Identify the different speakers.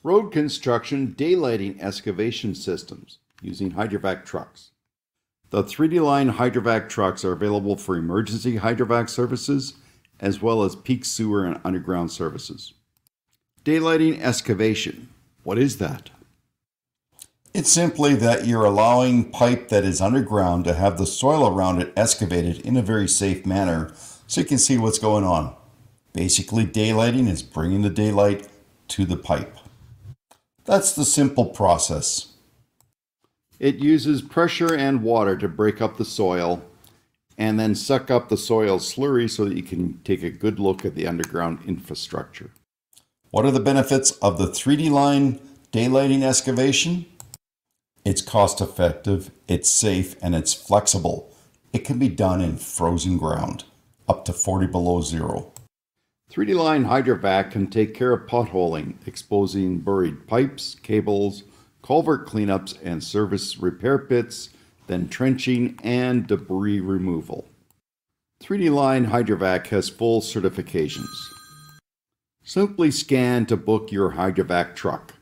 Speaker 1: Road construction daylighting excavation systems using Hydrovac trucks. The 3D Line Hydrovac trucks are available for emergency hydrovac services as well as peak sewer and underground services. Daylighting excavation. What is that?
Speaker 2: It's simply that you're allowing pipe that is underground to have the soil around it excavated in a very safe manner so you can see what's going on. Basically, daylighting is bringing the daylight to the pipe. That's the simple process.
Speaker 1: It uses pressure and water to break up the soil and then suck up the soil slurry so that you can take a good look at the underground infrastructure.
Speaker 2: What are the benefits of the 3D Line daylighting excavation? It's cost effective, it's safe, and it's flexible. It can be done in frozen ground, up to 40 below zero.
Speaker 1: 3D Line Hydrovac can take care of potholing, exposing buried pipes, cables, culvert cleanups, and service repair pits, then trenching and debris removal. 3D Line Hydrovac has full certifications. Simply scan to book your Hydrovac truck.